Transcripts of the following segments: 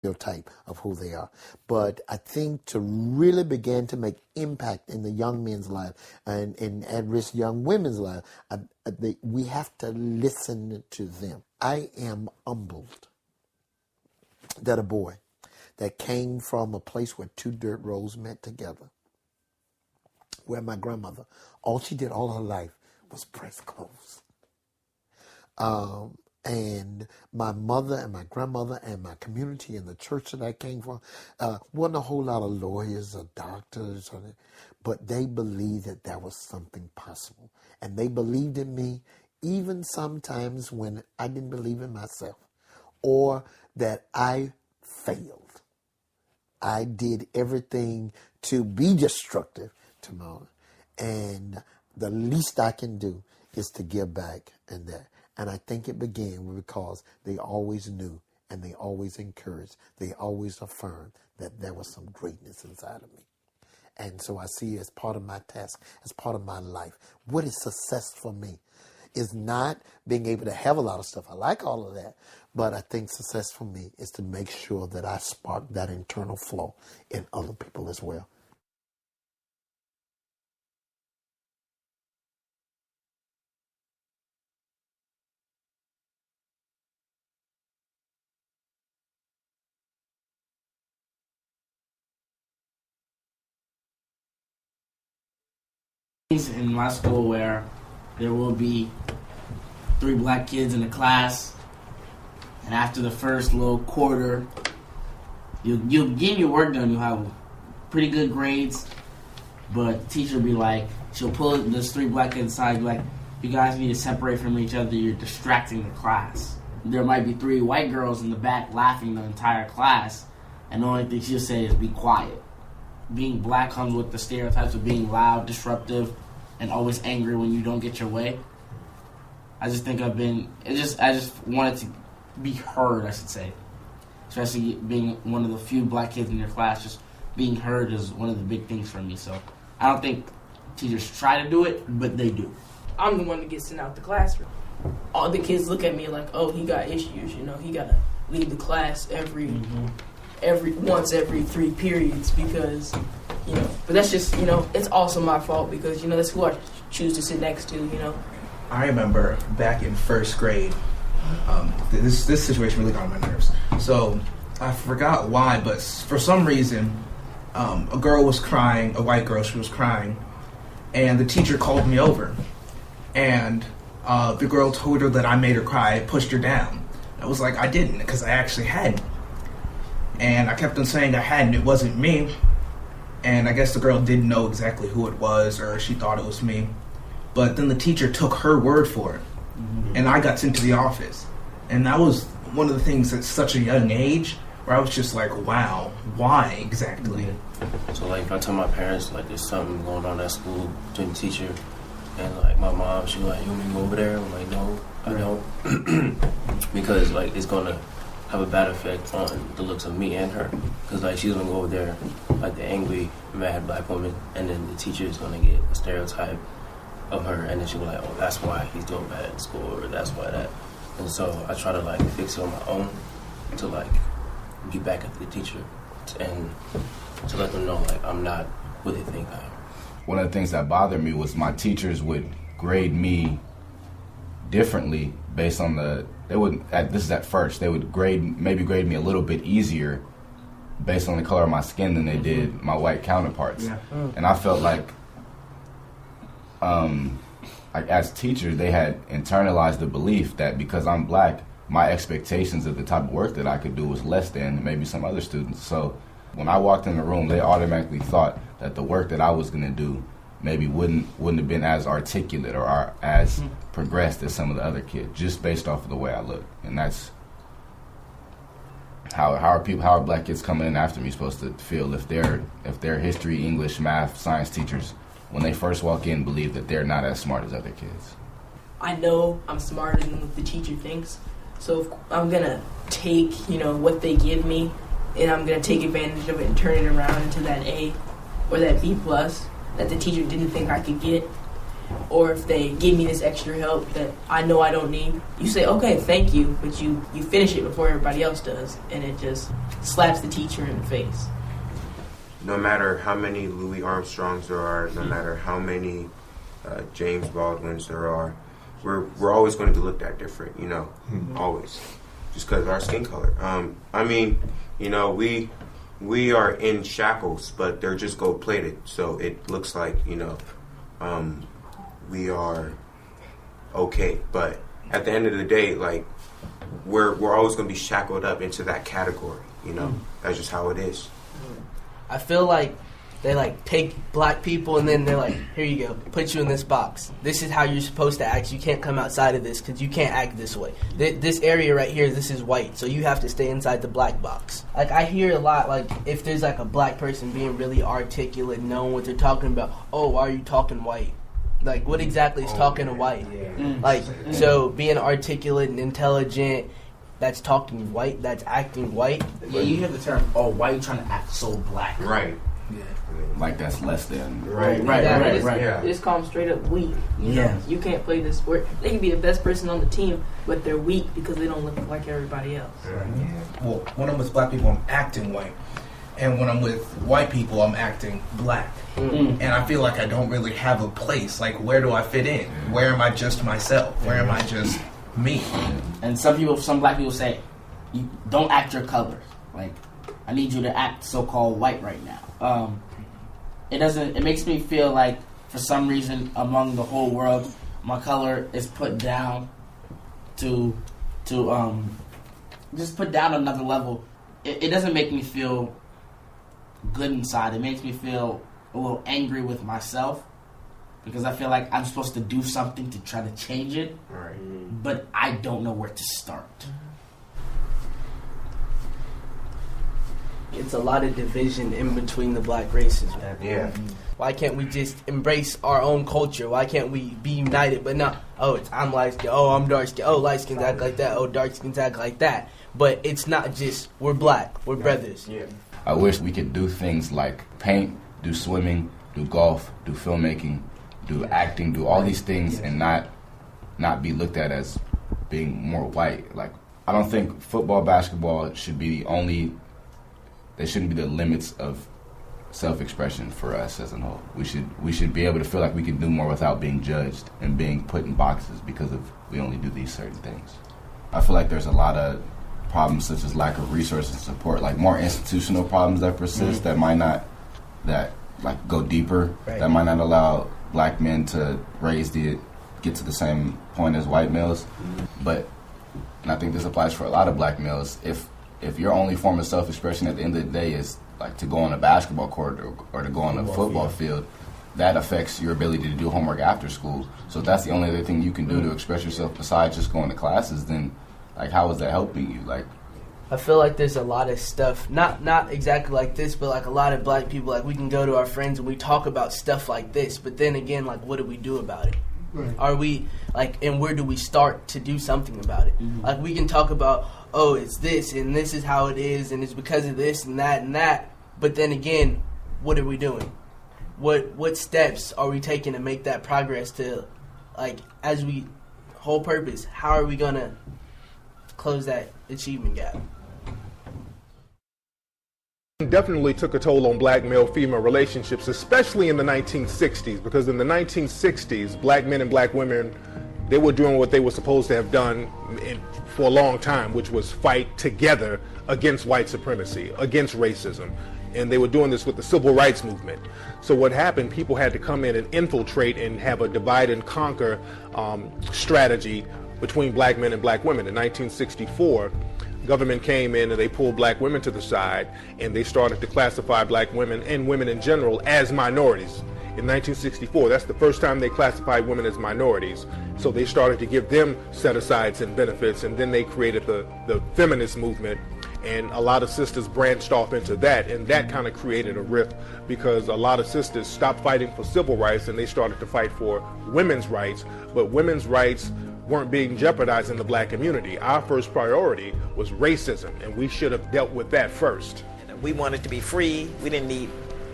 stereotype of who they are. But I think to really begin to make impact in the young men's life and in at-risk young women's life, we have to listen to them. I am humbled that a boy that came from a place where two dirt roads met together, where my grandmother, all she did all her life was press clothes. And my mother and my grandmother and my community and the church that I came from, wasn't a whole lot of lawyers or doctors, but they believed that there was something possible. And they believed in me even sometimes when I didn't believe in myself or that I failed. I did everything to be destructive to my own. And the least I can do is to give back and that. And I think it began because they always knew and they always encouraged, they always affirmed that there was some greatness inside of me. And so I see as part of my task, as part of my life, what is success for me is not being able to have a lot of stuff. I like all of that. But I think success for me is to make sure that I spark that internal flow in other people as well. In my school where there will be 3 black kids in the class, and after the first little quarter, you'll get your work done, you'll have pretty good grades, but the teacher will be like, she'll pull those 3 black kids aside, be like, you guys need to separate from each other, you're distracting the class. There might be 3 white girls in the back laughing the entire class, and the only thing she'll say is be quiet. Being black comes with the stereotypes of being loud, disruptive, and always angry when you don't get your way. I just think I just wanted to be heard, I should say. Especially being one of the few black kids in your class, just being heard is one of the big things for me. So I don't think teachers try to do it, but they do. I'm the one that gets sent out the classroom. All the kids look at me like, oh, he got issues, he got to leave the class every 3 periods because, but that's just, it's also my fault because, that's who I choose to sit next to, I remember back in first grade, this situation really got on my nerves. So I forgot why, but for some reason, a girl was crying, a white girl, she was crying, and the teacher called me over. And the girl told her that I made her cry, I pushed her down. I was like, I didn't, because I actually hadn't. And I kept on saying I hadn't, it wasn't me. And I guess the girl didn't know exactly who it was, or she thought it was me. But then the teacher took her word for it. Mm-hmm. And I got sent to the office. And that was one of the things at such a young age where I was just like, wow, why exactly? So if I tell my parents there's something going on at school between the teacher and my mom, she was like, you want me to go over there? I'm like, no, I don't. Because it's gonna have a bad effect on the looks of me and her. Because she's gonna go over there the angry, mad black woman, and then the teacher is gonna get a stereotype of her, and then she'll be like, oh, that's why he's doing bad in school, or that's why that. And so I try to fix it on my own to get back at the teacher and to let them know I'm not what they think I am. One of the things that bothered me was my teachers would grade me differently based on this is at first, they would maybe grade me a little bit easier based on the color of my skin than they did my white counterparts. Yeah. And I felt as teachers, they had internalized the belief that because I'm black, my expectations of the type of work that I could do was less than maybe some other students. So when I walked in the room, they automatically thought that the work that I was going to do maybe wouldn't have been as articulate or as progressed as some of the other kids, just based off of the way I look. And that's how are black kids coming in after me supposed to feel if their history, English, math, science teachers, when they first walk in, believe that they're not as smart as other kids. I know I'm smarter than what the teacher thinks, so I'm going to take, what they give me, and I'm going to take advantage of it and turn it around into that A or that B plus that the teacher didn't think I could get. or if they give me this extra help that I know I don't need, you say, okay, thank you, but you finish it before everybody else does, and it just slaps the teacher in the face. No matter how many Louis Armstrongs there are, no matter how many James Baldwins there are, we're always going to be looked at different, you know, always, just because of our skin color. I mean, you know, we are in shackles, but they're just gold plated, so it looks like, you know, we are okay. But at the end of the day, like, we're always going to be shackled up into that category, you know. That's just how it is. I feel like they like take black people and then they're like, here you go, put you in this box. This is how you're supposed to act. You can't come outside of this because you can't act this way. This area right here, this is white, so you have to stay inside the black box. Like, I hear a lot, like, if there's like a black person being really articulate, knowing what they're talking about, oh, why are you talking white? Like, what exactly is talking to white? Like, so being articulate and intelligent, that's talking white, that's acting white. Yeah, you hear the term, oh, why are you trying to act so black? Right. Yeah. Like that's less than. Right. Yeah. Just call them straight up weak. Yeah. You can't play this sport. They can be the best person on the team, but they're weak because they don't look like everybody else. Well, when I'm with black people, I'm acting white. And when I'm with white people, I'm acting black. And I feel like I don't really have a place. Like, where do I fit in? Where am I just myself? Where am I just me? And some black people say, you don't act your colors. Like, I need you to act so-called white right now. It makes me feel like, for some reason, among the whole world, my color is put down to just put down another level. It doesn't make me feel good inside. It makes me feel a little angry with myself because I feel like I'm supposed to do something to try to change it, but I don't know where to start. It's a lot of division in between the black races, man. Yeah. Why can't we just embrace our own culture? Why can't we be united? But no, I'm light skin, I'm dark skin, light skins act like that, dark skins act like that. But it's not just, we're black, we're brothers. Yeah. I wish we could do things like paint, do swimming, do golf, do filmmaking, do acting, do all these things and not be looked at as being more white. Like, I don't think football, basketball should be they shouldn't be the limits of self-expression for us as a whole. We should be able to feel like we can do more without being judged and being put in boxes because we only do these certain things. I feel like there's a lot of problems such as lack of resources and support, like more institutional problems that persist that go deeper, that might not allow black men to get to the same point as white males. And I think this applies for a lot of black males. If your only form of self-expression at the end of the day is like to go on a basketball court or to go on a football field, that affects your ability to do homework after school. So if that's the only other thing you can do to express yourself besides just going to classes, then like how is that helping you? Like, I feel like there's a lot of stuff, not exactly like this, but like a lot of black people, like we can go to our friends and we talk about stuff like this, but then again, like what do we do about it? Right. Are we like, and where do we start to do something about it? Like we can talk about, it's this and this is how it is and it's because of this and that, but then again, what are we doing? What steps are we taking to make that progress to, like, as we whole purpose, how are we gonna close that achievement gap? Definitely took a toll on black male-female relationships, especially in the 1960s, because in the 1960s, black men and black women, they were doing what they were supposed to have done for a long time, which was fight together against white supremacy, against racism. And they were doing this with the civil rights movement. So what happened, people had to come in and infiltrate and have a divide and conquer strategy between black men and black women. In 1964, government came in and they pulled black women to the side and they started to classify black women and women in general as minorities. In 1964, that's the first time they classified women as minorities. So they started to give them set-asides and benefits, and then they created the feminist movement, and a lot of sisters branched off into that, and that kind of created a rift because a lot of sisters stopped fighting for civil rights and they started to fight for women's rights, but women's rights weren't being jeopardized in the black community. Our first priority was racism, and we should have dealt with that first. We wanted to be free. We didn't need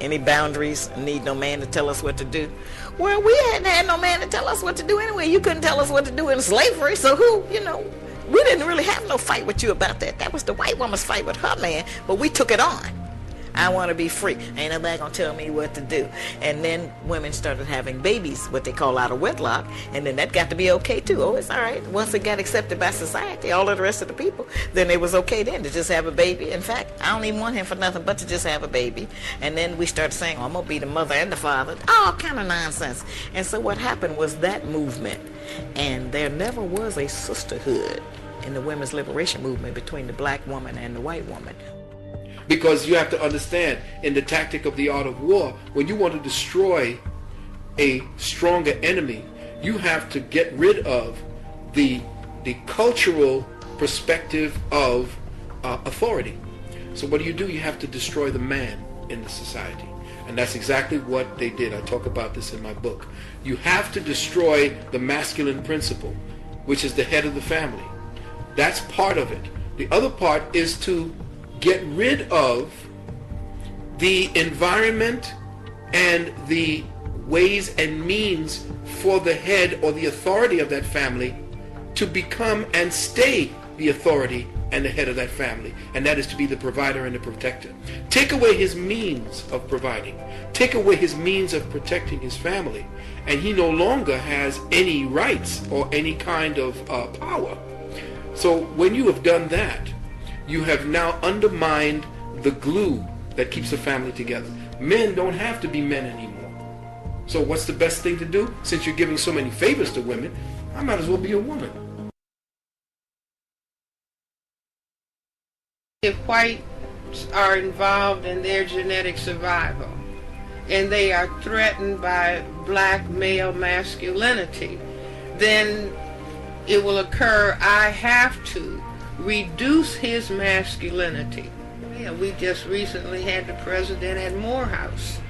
Any boundaries? Need no man to tell us what to do? Well, we hadn't had no man to tell us what to do anyway. You couldn't tell us what to do in slavery, so who, we didn't really have no fight with you about that. That was the white woman's fight with her man, but we took it on. I want to be free. Ain't nobody gonna tell me what to do. And then women started having babies, what they call out of wedlock, and then that got to be okay too. Oh, it's all right. Once it got accepted by society, all of the rest of the people, then it was okay then to just have a baby. In fact, I don't even want him for nothing but to just have a baby. And then we started saying, oh, I'm gonna be the mother and the father. All kind of nonsense. And so what happened was that movement, and there never was a sisterhood in the women's liberation movement between the black woman and the white woman. Because you have to understand, in the tactic of the art of war, when you want to destroy a stronger enemy, you have to get rid of the cultural perspective of authority. So what do? You have to destroy the man in the society. And that's exactly what they did. I talk about this in my book. You have to destroy the masculine principle, which is the head of the family. That's part of it. The other part is to get rid of the environment and the ways and means for the head or the authority of that family to become and stay the authority and the head of that family, and that is to be the provider and the protector. Take away his means of providing, take away his means of protecting his family, and he no longer has any rights or any kind of power. So when you have done that, you have now undermined the glue that keeps a family together. Men don't have to be men anymore. So what's the best thing to do? Since you're giving so many favors to women, I might as well be a woman. If whites are involved in their genetic survival and they are threatened by black male masculinity, then it will occur, I have to reduce his masculinity. Yeah, we just recently had the president at Morehouse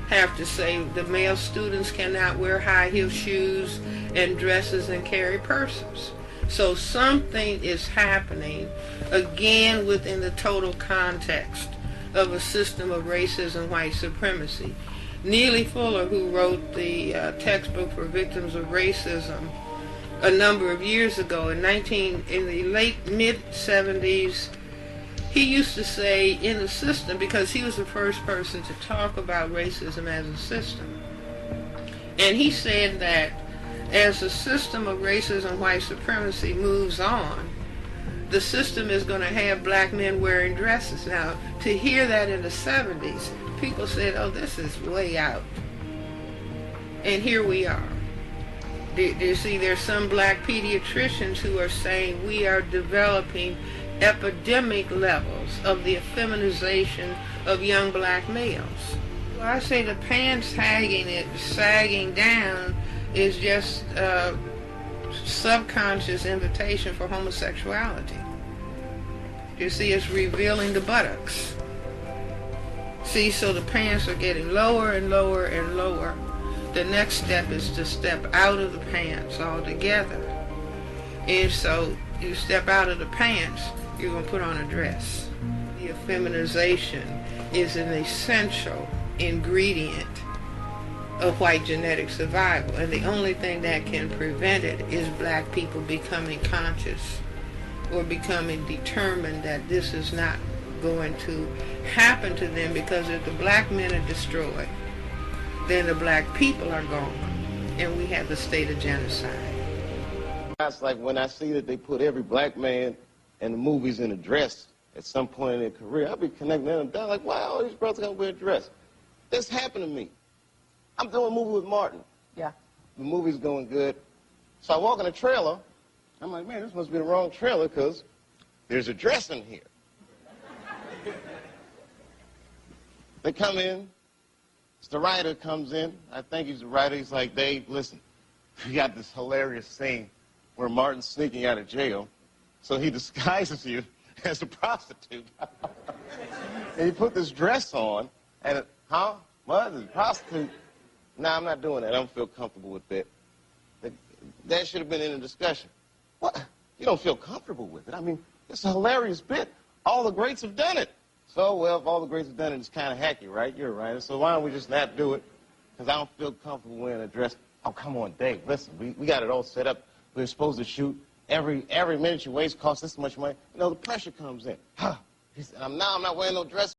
have to say the male students cannot wear high-heel shoes and dresses and carry purses. So something is happening, again, within the total context of a system of racism, white supremacy. Neely Fuller, who wrote the textbook for victims of racism a number of years ago, in the late mid-70s, he used to say in the system, because he was the first person to talk about racism as a system, and he said that as the system of racism, white supremacy moves on, the system is going to have black men wearing dresses. Now, to hear that in the 70s, people said, oh, this is way out. And here we are. Do you see, there's some black pediatricians who are saying we are developing epidemic levels of the effeminization of young black males. Well, I say the pants sagging down is just a subconscious invitation for homosexuality. You see, it's revealing the buttocks. See, so the pants are getting lower and lower and lower. The next step is to step out of the pants altogether. And so you step out of the pants, you're going to put on a dress. The effeminization is an essential ingredient of white genetic survival, and the only thing that can prevent it is black people becoming conscious or becoming determined that this is not going to happen to them, because if the black men are destroyed, then the black people are gone, and we have the state of genocide. It's like when I see that they put every black man in the movies in a dress at some point in their career, I'll be connecting them down like, why all these brothers gotta wear a dress? This happened to me. I'm doing a movie with Martin. Yeah. The movie's going good. So I walk in a trailer. I'm like, man, this must be the wrong trailer because there's a dress in here. They come in. The writer comes in. I think he's the writer. He's like, Dave, listen, we got this hilarious scene where Martin's sneaking out of jail. So he disguises you as a prostitute. And you put this dress on, and, what? A prostitute? Nah, I'm not doing that. I don't feel comfortable with that. That should have been in the discussion. What? You don't feel comfortable with it? I mean, it's a hilarious bit. All the greats have done it. So, well, if all the grades are done, it's kind of hacky, right? You're a writer. So why don't we just not do it? Because I don't feel comfortable wearing a dress. Oh, come on, Dave. Listen, we got it all set up. We're supposed to shoot. Every minute you waste costs this much money. You know, the pressure comes in. He said, now I'm not wearing no dress.